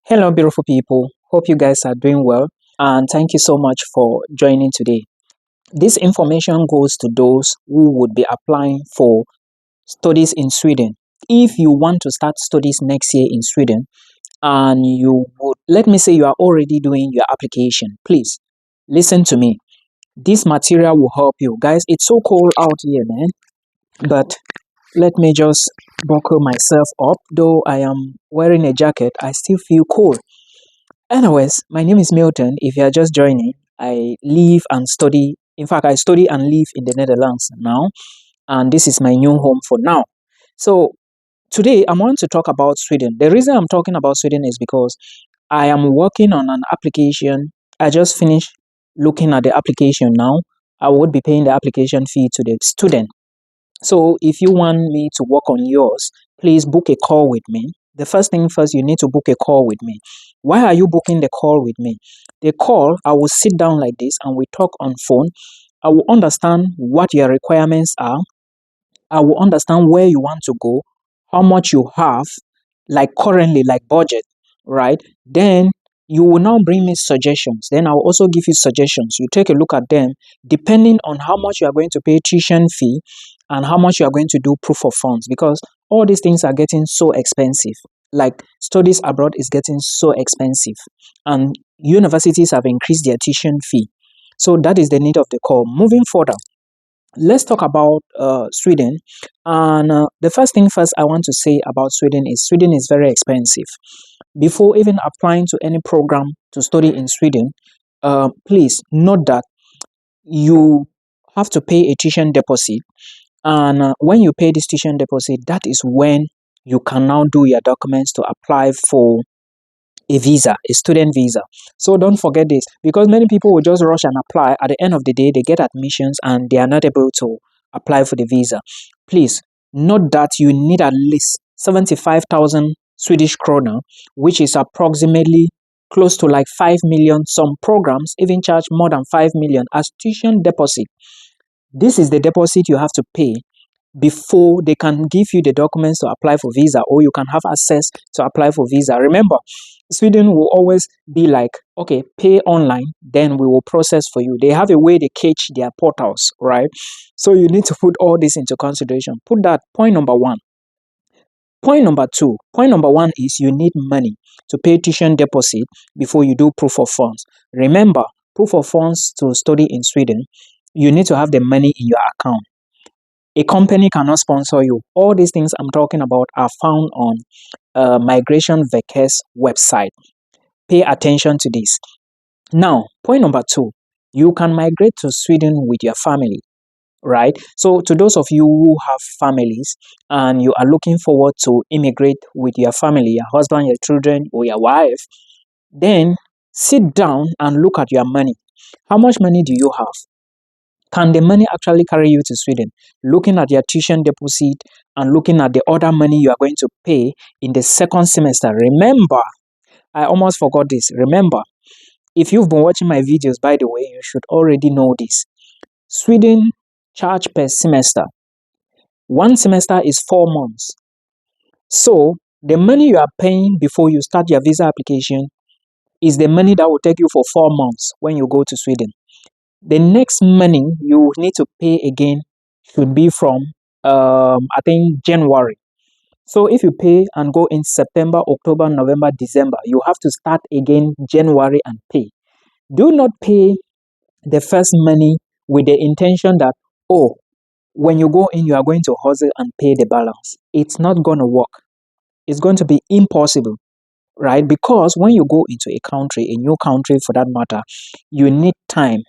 Hello, beautiful people. Hope you guys are doing well. And thank you so much for joining today. This information goes to those who would be applying for studies in Sweden. If you want to start studies next year in Sweden, and you would, let me say you are already doing your application, please listen to me. This material will help you. Guys, it's so cold out here, man. But let me just buckle myself up. Though I am wearing a jacket, I still feel cold. Anyways, my name is Milton. If you are just joining, I live and study. In fact, I study and live in the Netherlands now, and this is my new home for now. So, today I want to talk about Sweden. The reason I'm talking about Sweden is because I am working on an application. I just finished looking at the application now. I would be paying the application fee to the student. So, if you want me to work on yours, please book a call with me. The first thing first, you need to book a call with me. Why are you booking the call with me? The call, I will sit down like this and we talk on phone. I will understand what your requirements are. I will understand where you want to go, how much you have, like currently, like budget, right? Then you will now bring me suggestions. Then I will also give you suggestions. You take a look at them depending on how much you are going to pay tuition fee and how much you are going to do proof of funds, because all these things are getting so expensive. Like studies abroad is getting so expensive, and universities have increased their tuition fee. So that is the need of the call. Moving further, let's talk about Sweden. And the first thing first I want to say about Sweden is very expensive. Before even applying to any program to study in Sweden, please note that you have to pay a tuition deposit. And when you pay this tuition deposit, that is when you can now do your documents to apply for a visa, a student visa. So don't forget this, because many people will just rush and apply. At the end of the day, they get admissions and they are not able to apply for the visa. Please note that you need at least 75,000 Swedish krona, which is approximately close to like 5 million. Some programs even charge more than 5 million as tuition deposit. This is the deposit you have to pay before they can give you the documents to apply for visa, or you can have access to apply for visa. Remember, Sweden will always be like, okay, pay online, then we will process for you. They have a way they catch their portals, right? So you need to put all this into consideration. Put that point number one. Point number two. Point number one is you need money to pay tuition deposit before you do proof of funds. Remember, proof of funds to study in Sweden, you need to have the money in your account. A company cannot sponsor you. All these things I'm talking about are found on Migration Vector's website. Pay attention to this. Now, point number two, you can migrate to Sweden with your family, right? So to those of you who have families and you are looking forward to immigrate with your family, your husband, your children, or your wife, then sit down and look at your money. How much money do you have? Can the money actually carry you to Sweden? Looking at your tuition deposit and looking at the other money you are going to pay in the second semester. Remember, I almost forgot this. Remember, if you've been watching my videos, by the way, you should already know this. Sweden charge per semester. One semester is 4 months. So the money you are paying before you start your visa application is the money that will take you for 4 months when you go to Sweden. The next money you need to pay again should be from, I think, January. So if you pay and go in September, October, November, December, you have to start again January and pay. Do not pay the first money with the intention that, oh, when you go in, you are going to hustle and pay the balance. It's not going to work. It's going to be impossible, right? Because when you go into a country, a new country for that matter, you need time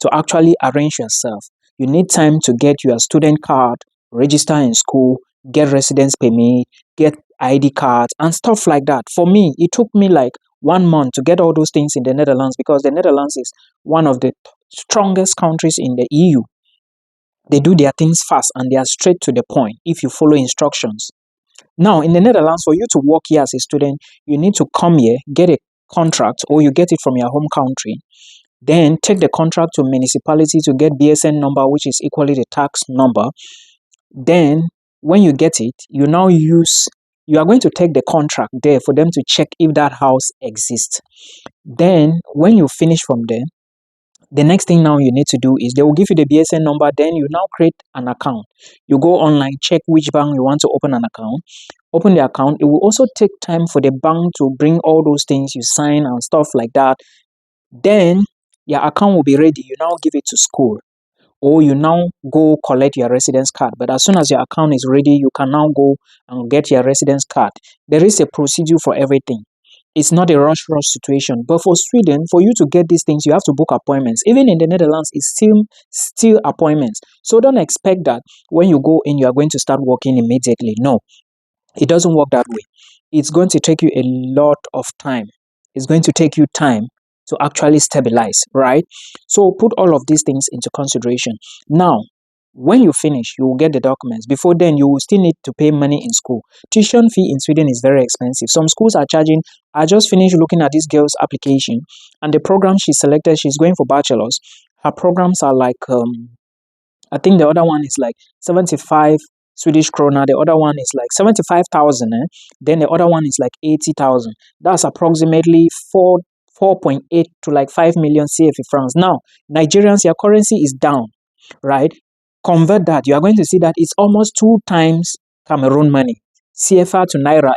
to actually arrange yourself. You need time to get your student card, register in school, get residence permit, get ID cards and stuff like that. For me, it took me like 1 month to get all those things in the Netherlands, because the Netherlands is one of the strongest countries in the EU. They do their things fast and they are straight to the point if you follow instructions. Now, in the Netherlands, for you to work here as a student, you need to come here, get a contract, or you get it from your home country. Then take the contract to municipality to get BSN number, which is equally the tax number. Then when you get it, you now use You are going to take the contract there for them to check if that house exists. Then when you finish from there, the next thing now you need to do is they will give you the BSN number. Then you now create an account. You go online, check which bank you want to open an account. Open the account. It will also take time for the bank to bring all those things you sign and stuff like that. Then your account will be ready. You now give it to school, or you now go collect your residence card. But as soon as your account is ready, you can now go and get your residence card. There is a procedure for everything. It's not a rush situation. But for Sweden, for you to get these things, you have to book appointments. Even in the Netherlands, it's still appointments. So don't expect that when you go in, you are going to start working immediately. No, it doesn't work that way. It's going to take you a lot of time. It's going to take you time to actually stabilize, right? So put all of these things into consideration. Now, when you finish, you will get the documents. Before then, you will still need to pay money in school. Tuition fee in Sweden is very expensive. Some schools are charging. I just finished looking at this girl's application, and the program she selected, she's going for bachelor's. Her programs are like, I think the other one is like 75 Swedish krona. The other one is like 75,000. Then the other one is like 80,000. That's approximately 4.8 to like 5 million CFA francs. Now, Nigerians, your currency is down, right? Convert that. You are going to see that it's almost 2 times Cameroon money. CFA to Naira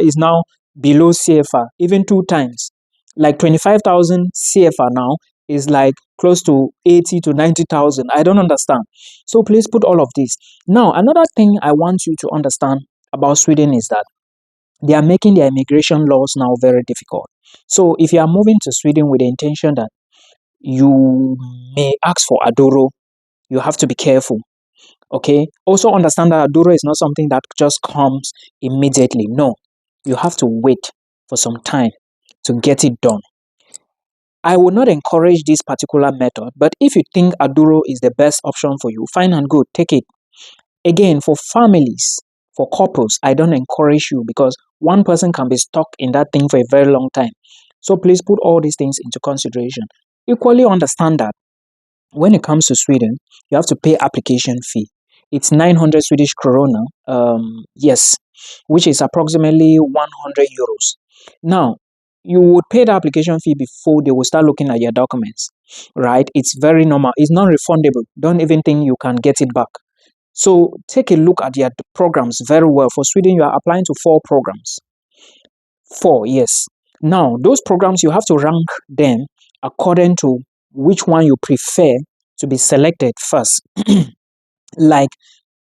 is now below CFA, even 2 times. Like 25,000 CFA now is like close to 80 to 90,000. I don't understand. So please put all of this. Now, another thing I want you to understand about Sweden is that they are making their immigration laws now very difficult. So if you are moving to Sweden with the intention that you may ask for Adoro, you have to be careful. Okay. Also understand that Adoro is not something that just comes immediately. No, you have to wait for some time to get it done. I will not encourage this particular method, but if you think Aduro is the best option for you, fine and good, take it. Again, for families, for couples, I don't encourage you because one person can be stuck in that thing for a very long time. So please put all these things into consideration. Equally understand that when it comes to Sweden, you have to pay application fee. It's 900 Swedish krona, yes, which is approximately 100 euros. Now, you would pay the application fee before they will start looking at your documents, right? It's very normal. It's non-refundable. Don't even think you can get it back. So take a look at your programs very well. For Sweden, you are applying to 4 programs. 4, yes. Now, those programs, you have to rank them according to which one you prefer to be selected first. Like,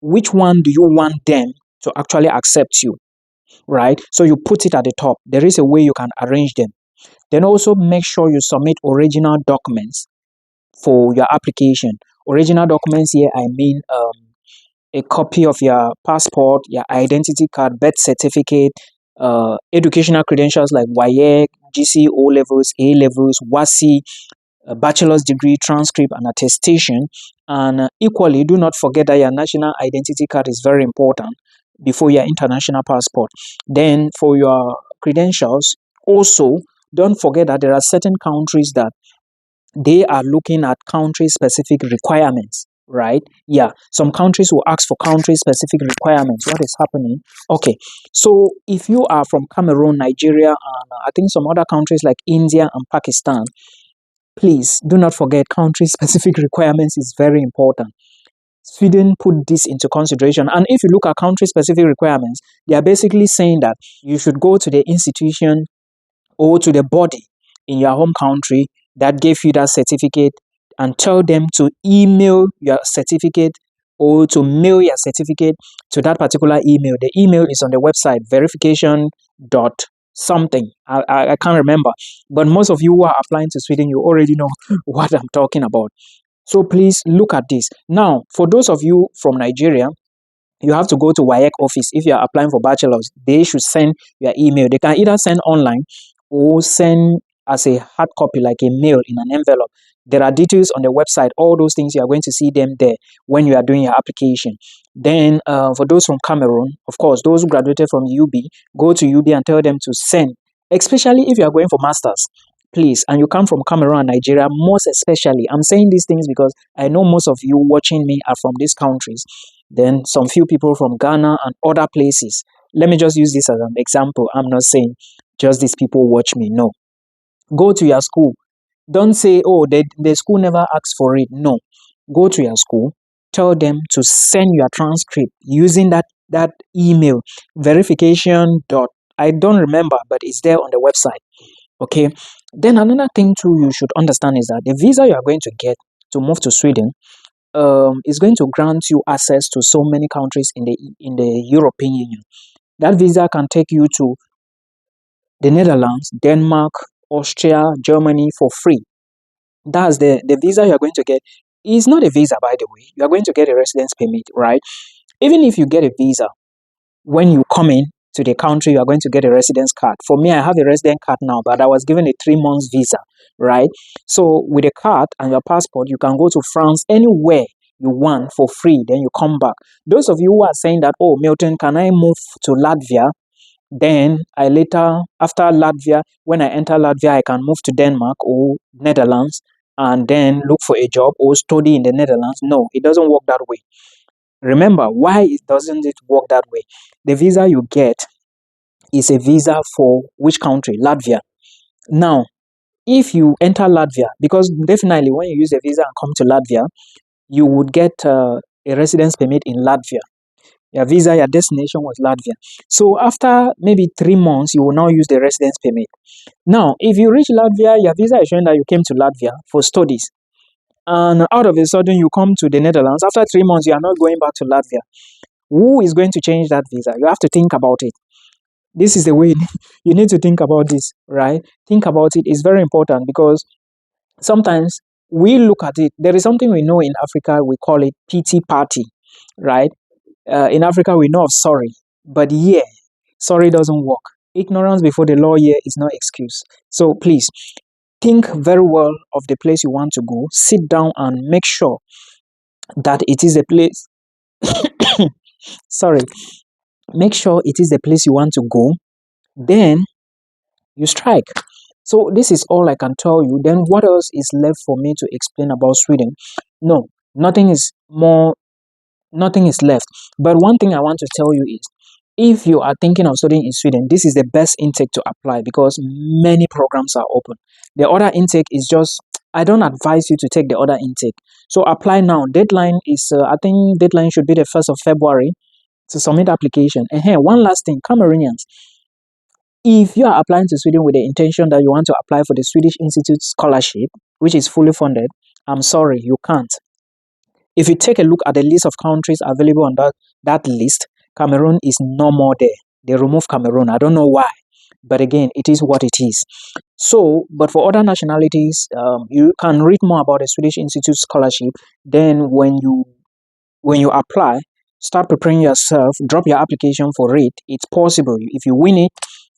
which one do you want them to actually accept you, right? So you put it at the top. There is a way you can arrange them. Then also make sure you submit original documents for your application. Original documents here, I mean a copy of your passport, your identity card, birth certificate, educational credentials like WAEC, GC, O levels, A levels, WASI, a bachelor's degree, transcript, and attestation. And equally, do not forget that your national identity card is very important before your international passport. Then for your credentials, also, don't forget that there are certain countries that they are looking at country-specific requirements, right? Yeah, some countries will ask for country-specific requirements. What is happening? Okay, so if you are from Cameroon, Nigeria, and I think some other countries like India and Pakistan, please do not forget country-specific requirements is very important. Sweden put this into consideration. And if you look at country-specific requirements, they are basically saying that you should go to the institution or to the body in your home country that gave you that certificate and tell them to email your certificate or to mail your certificate to that particular email. The email is on the website, verification dot something. I can't remember. But most of you who are applying to Sweden, you already know what I'm talking about. So please look at this. Now, for those of you from Nigeria, you have to go to WAEC office. If you are applying for bachelor's, they should send your email. They can either send online or send as a hard copy, like a mail in an envelope. There are details on the website. All those things, you are going to see them there when you are doing your application. Then for those from Cameroon, of course, those who graduated from UB, go to UB and tell them to send, especially if you are going for masters, please, and you come from Cameroon and Nigeria, most especially. I'm saying these things because I know most of you watching me are from these countries. Then some few people from Ghana and other places. Let me just use this as an example. I'm not saying just these people watch me. No. Go to your school. Don't say, oh, the school never asked for it. No. Go to your school. Tell them to send your transcript using that email verification dot. I don't remember, but it's there on the website. Okay. Then another thing too you should understand is that the visa you are going to get to move to Sweden is going to grant you access to so many countries in the European Union. That visa can take you to the Netherlands, Denmark, Austria, Germany for free. That's the visa you're going to get. It's not a visa, by the way. You're going to get a residence permit, right? Even if you get a visa, when you come in to the country, you are going to get a residence card. For me, I have a residence card now, but I was given a 3 month visa, right? So with a card and your passport, you can go to France anywhere you want for free. Then you come back. Those of you who are saying that, oh, Milton, can I move to Latvia? Then I later, after Latvia, when I enter Latvia, I can move to Denmark or Netherlands and then look for a job or study in the Netherlands. No, it doesn't work that way. Remember, why doesn't it work that way? The visa you get is a visa for which country? Latvia. Now, if you enter Latvia, because definitely when you use a visa and come to Latvia, you would get a residence permit in Latvia. Your visa, your destination was Latvia. So after maybe 3 months, you will now use the residence permit. Now, if you reach Latvia, your visa is showing that you came to Latvia for studies. And out of a sudden, you come to the Netherlands. After 3 months, you are not going back to Latvia. Who is going to change that visa? You have to think about it. This is the way you need to think about this, right? Think about it. It's very important because sometimes we look at it. There is something we know in Africa. We call it pity party, right? In Africa, we know of sorry. But yeah, sorry doesn't work. Ignorance before the law here is no excuse. So please, think very well of the place you want to go. Sit down and make sure that it is a place. Sorry. Make sure it is the place you want to go. Then you strike. So this is all I can tell you. Then what else is left for me to explain about Sweden? No, nothing is left. But one thing I want to tell you is, if you are thinking of studying in Sweden, this is the best intake to apply because many programs are open. The other intake is just, I don't advise you to take the other intake. So apply now. Deadline is, I think deadline should be the 1st of February to submit application. And here, one last thing, Cameroonians. If you are applying to Sweden with the intention that you want to apply for the Swedish Institute Scholarship, which is fully funded, I'm sorry, you can't. If you take a look at the list of countries available on that list, Cameroon is no more there. They removed Cameroon. I don't know why. But again, it is what it is. So, but for other nationalities, you can read more about the Swedish Institute Scholarship. Then when you apply, start preparing yourself, drop your application for it. It's possible. If you win it,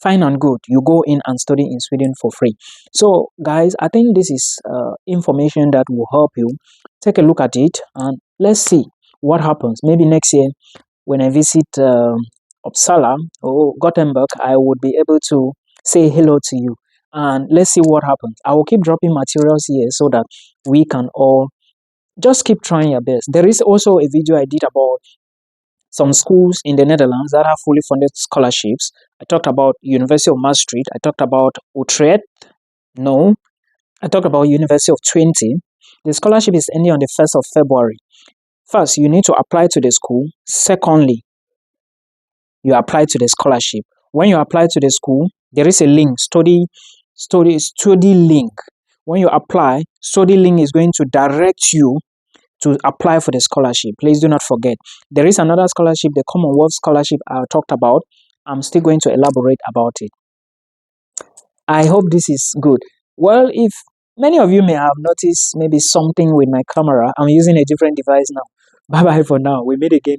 fine and good. You go in and study in Sweden for free. So, guys, I think this is information that will help you. Take a look at it and let's see what happens. Maybe next year, when I visit Uppsala or Gothenburg, I would be able to say hello to you. And let's see what happens. I will keep dropping materials here so that we can all just keep trying your best. There is also a video I did about some schools in the Netherlands that have fully funded scholarships. I talked about University of Maastricht. I talked about Utrecht. No. I talked about University of Twente. The scholarship is ending on the 1st of February. First, you need to apply to the school. Secondly, you apply to the scholarship. When you apply to the school, there is a link, study link. When you apply, study link is going to direct you to apply for the scholarship. Please do not forget. There is another scholarship, the Commonwealth Scholarship I talked about. I'm still going to elaborate about it. I hope this is good. Well, if many of you may have noticed maybe something with my camera, I'm using a different device now. Bye-bye for now. We meet again.